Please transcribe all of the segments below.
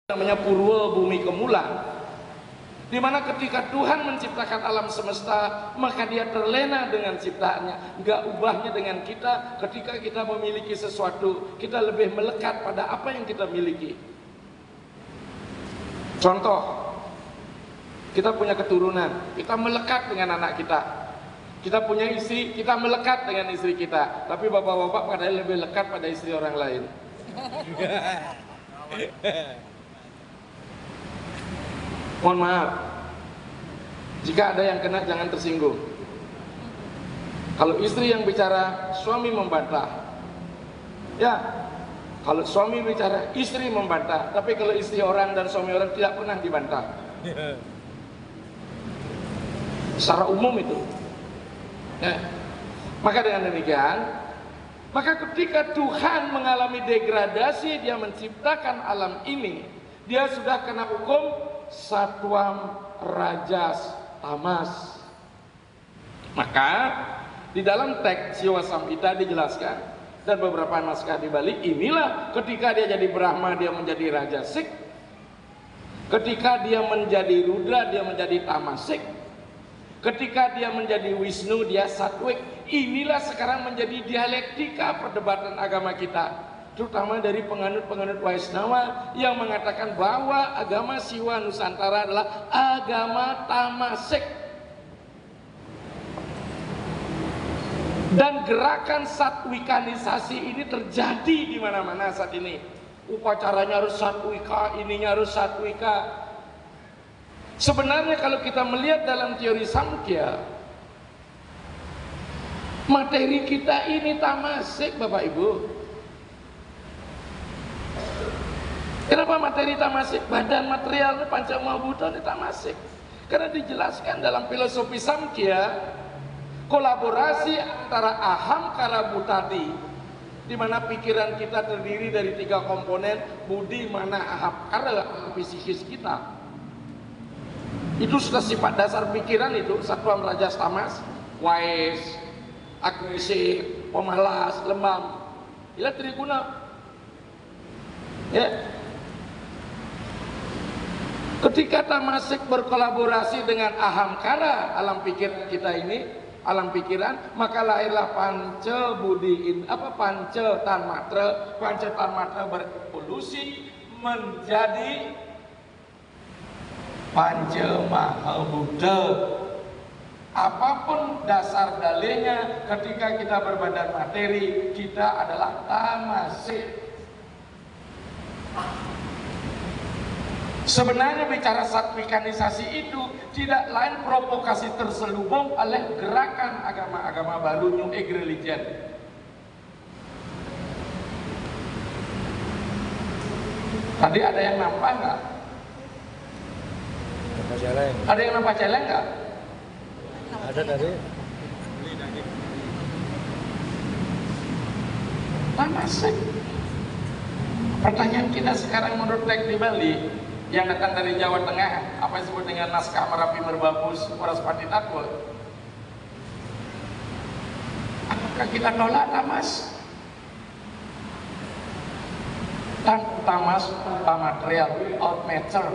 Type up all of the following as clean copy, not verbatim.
namanya Purwa Bumi Kemula, di mana ketika Tuhan menciptakan alam semesta, maka dia terlena dengan ciptaannya, nggak ubahnya dengan kita. Ketika kita memiliki sesuatu, kita lebih melekat pada apa yang kita miliki. Contoh, kita punya keturunan, kita melekat dengan anak kita. Kita punya istri, kita melekat dengan istri kita. Tapi bapak-bapak padahal lebih lekat pada istri orang lain. Mohon maaf, jika ada yang kena jangan tersinggung. Kalau istri yang bicara, suami membantah. Ya, kalau suami bicara, istri membantah. Tapi kalau istri orang dan suami orang tidak pernah dibantah. Secara umum itu. Ya. Maka dengan demikian, maka ketika Tuhan mengalami degradasi, dia menciptakan alam ini, dia sudah kena hukum Satwam Rajas Tamas. Maka di dalam teks Siwa Samhita dijelaskan, dan beberapa naskah di Bali, inilah ketika dia jadi Brahma dia menjadi Rajasik, ketika dia menjadi Rudra dia menjadi Tamasik, ketika dia menjadi Wisnu dia Satwik. Inilah sekarang menjadi dialektika perdebatan agama kita, terutama dari penganut-penganut Waisnawa yang mengatakan bahwa agama Siwa Nusantara adalah agama Tamasik. Dan gerakan satwikanisasi ini terjadi di mana-mana saat ini. Upacaranya harus satwika, ininya harus satwika. Sebenarnya kalau kita melihat dalam teori Samkhya, materi kita ini tamasik, Bapak Ibu. Kenapa materi tamasik? Badan material Pancamabhuta ini tamasik. Karena dijelaskan dalam filosofi Samkhya, kolaborasi antara aham kara butati, di mana pikiran kita terdiri dari 3 komponen: budi, mana, aham kara, psikis kita. Itu sudah sifat dasar pikiran itu, Satwam Rajas Tamas, wise, agresif, pemalas, lembam. Inilah triguna. Ya. Ketika tamasik berkolaborasi dengan ahamkara, alam pikiran kita ini, alam pikiran, maka lahirlah panca budi, panca tanmatra berevolusi menjadi panca mahabhuta. Apapun dasar dalihnya, ketika kita berbadan materi, kita adalah tamasik. Sebenarnya bicara satwikanisasi itu tidak lain provokasi terselubung oleh gerakan agama-agama baru, New Age religion. Tadi ada yang nampak nggak? Ada yang nampak celeng nggak? Ada tadi. Tamasik. Pertanyaan kita sekarang menurut teks di Bali yang datang dari Jawa Tengah, apa yang disebut dengan naskah Merapi Merbabus Waraspati Takwa, apakah kita tolak tamas? Tamas material without matter.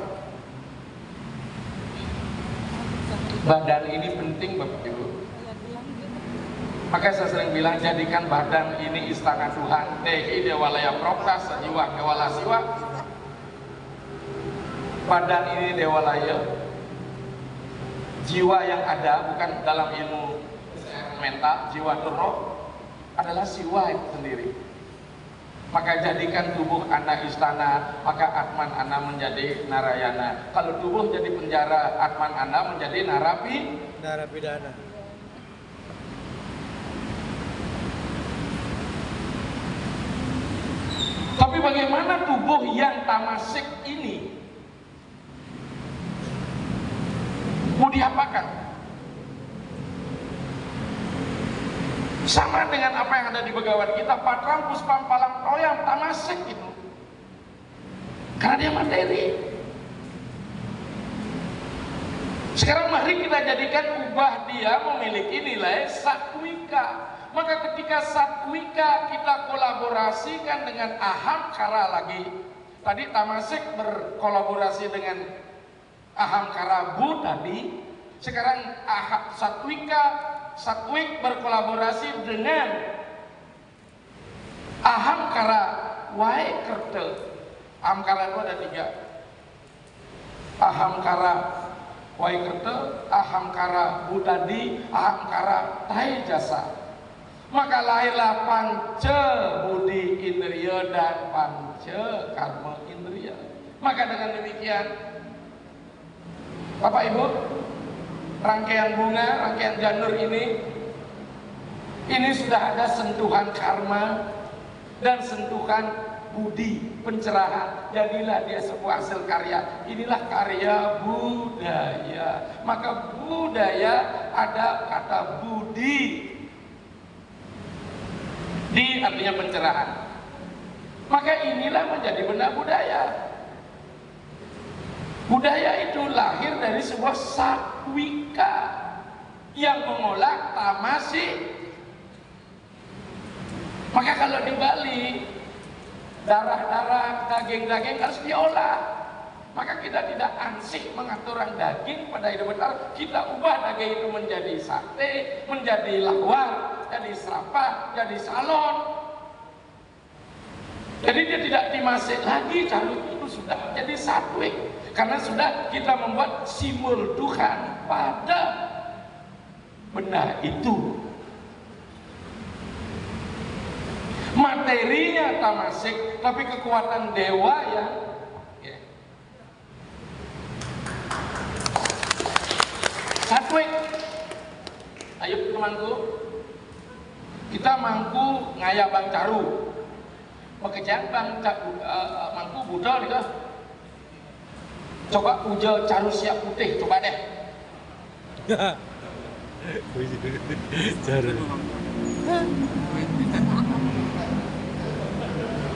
Badan ini penting, Bapak Ibu. Maka saya sering bilang, jadikan badan ini istana Tuhan. Dehi dewalaya prokta sajiwa kewala siwa. Badan ini dewalaya, jiwa yang ada, bukan dalam ilmu mental, jiwa roh adalah siwa itu sendiri. Maka jadikan tubuh anak istana, maka atman ana menjadi narayana. Kalau tubuh jadi penjara, atman ana menjadi narapidana. Tapi bagaimana tubuh yang tamasik ini mau diapakan? Sama dengan apa yang ada di Begawan kita, Patram Puspam Palang Toyam, tamasik itu. Karena dia materi. Sekarang mari kita jadikan, ubah dia memiliki nilai satwika. Maka ketika satwika kita kolaborasikan dengan aham kara lagi, Tadi Tamasek berkolaborasi dengan Ahamkara Bu tadi. Sekarang Satwik berkolaborasi dengan Ahamkara Waekerta. Ahamkara itu ada 3. Ahamkara Waekerta, Ahamkara Butadi, Ahamkara Taijasa. Maka lahirlah Panca Budi Indriya dan Panca Karma Indriya. Maka dengan demikian, Bapak Ibu, rangkaian bunga, rangkaian janur ini sudah ada sentuhan karma dan sentuhan budi, pencerahan. Jadilah dia sebuah hasil karya. Inilah karya budaya. Maka budaya ada kata budi, di artinya pencerahan. Maka inilah menjadi benda budaya. Budaya itu lahir dari sebuah sakwika yang mengolah tamasi. Maka kalau di Bali, darah-darah, daging-daging harus diolah. Maka kita tidak ansih mengaturan daging pada hidup benar. Kita ubah daging itu menjadi sate, menjadi lawar, jadi serapah, jadi salon. Jadi dia tidak dimasak lagi, carut itu sudah menjadi satwik. Karena sudah kita membuat simbol Tuhan pada benda itu. Materinya Tamasek, tapi kekuatan dewa yang satwik. Ayo temanku, kita mangku ngaya Bang Caru. Pekerjaan mangku Buddha nih. Coba puja Caru siap putih, coba deh. Caru.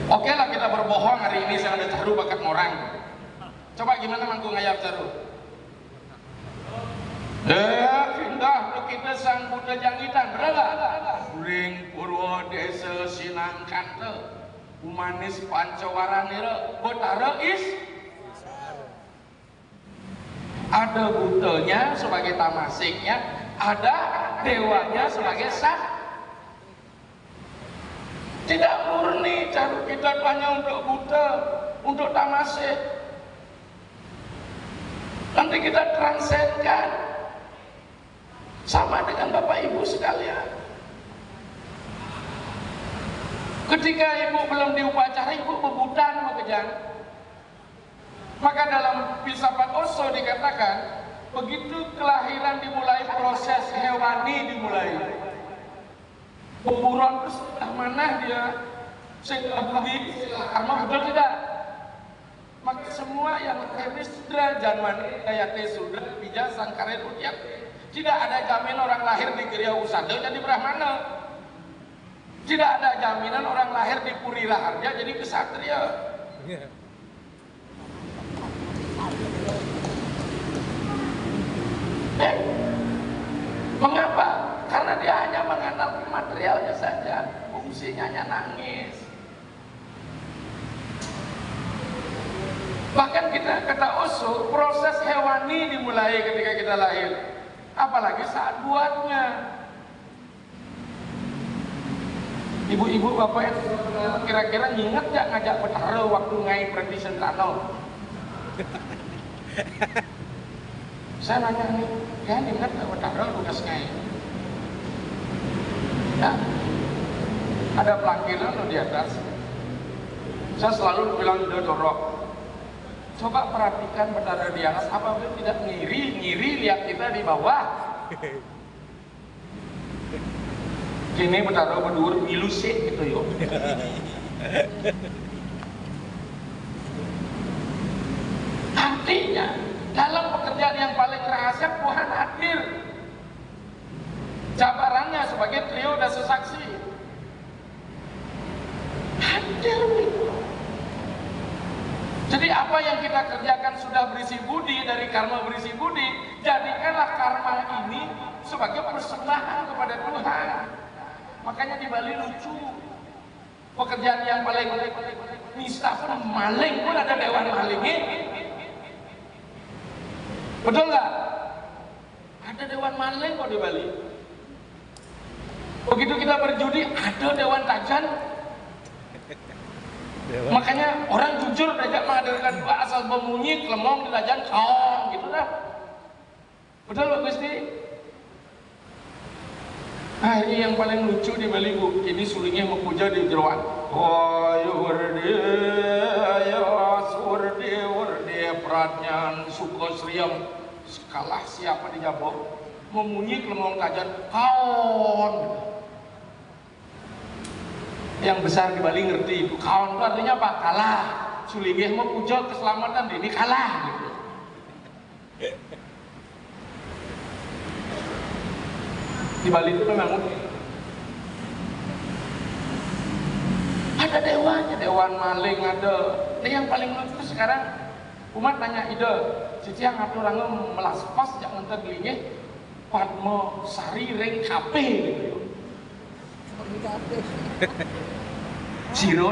Oke lah, kita berbohong hari ini saya ada Caru bakat ngorang. Coba gimana mangku ngayap Caru? Pindah kita sang Buddha Jangitan, berapa? Uring Purwo Desa Sinangkanta, Umanis Pancawaranira, Botara is. Ada Buddhanya sebagai Tamaseknya, ada dewanya sebagai sat. Tidak murni Caru kita hanya untuk Buddha, untuk Tamasek. Nanti kita transendkan sama dengan Bapak Ibu sekalian. Ketika ibu belum diupacara, ibu bebudan bekerjaan. Maka dalam filsafat Osho dikatakan, begitu kelahiran dimulai, proses hewani dimulai. Pemburuan itu sudah mana dia? Sehingga budi, karma betul tidak? Maka semua yang lahir sudra janman dayate sudra bija sangkaret utyat. Tidak ada jamin orang lahir di Giriya Usada jadi Brahmana. Tidak ada jaminan orang lahir di Puri Raharja jadi kesatria. Mengapa? Karena dia hanya mengandalkan materialnya saja, fungsinya hanya nangis. Bahkan kita kata Osho, proses hewani dimulai ketika kita lahir, apalagi saat buatnya. Ibu-ibu bapak yang kira-kira ingat gak ngajak petara waktu ngai Predisen Tano? Saya nanya nih, ya ingat gak petara tugas ngai? Ya, ada pelangkiran di atas. Saya selalu bilang dorok. Coba perhatikan petara di atas, apabila tidak ngiri lihat kita di bawah. Kini petara berdua ilusik gitu yuk. Artinya dalam pekerjaan yang paling rahasia Tuhan hadir. Jabarannya sebagai trio dasa saksi hadir. Jadi apa yang kita kerjakan sudah berisi budi, dari karma berisi budi, jadikanlah karma ini sebagai persembahan kepada Tuhan. Makanya di Bali lucu, pekerjaan yang paling nista pun maling pun ada dewan malingnya. Betul nggak? Ada dewan maling kok di Bali. Begitu kita berjudi ada dewan tajan. Makanya orang jujur diajak mengadakan dua asal bemunyi kelemong di tajan kaong gitu dah. Betul Pak Gusti? Nah ini yang paling lucu di Bali Bu. Ini sulingnya mau puja di jeroan. Oh yurde ya surde pradnyan suko sriam. Kalah siapa di Jabor memunyi kelemong tajan kaon. Yang besar di Bali ngerti itu kawan itu artinya apa? Kalah. Sulingih mau puja keselamatan ini kalah gitu. Di Bali itu memang ada dewannya, dewan maling ada. Ini yang paling lucu sekarang umat nanya ide cici yang ngatur orang melaspas jangan tergelingih Padma Sari Reng Kape gitu. Siro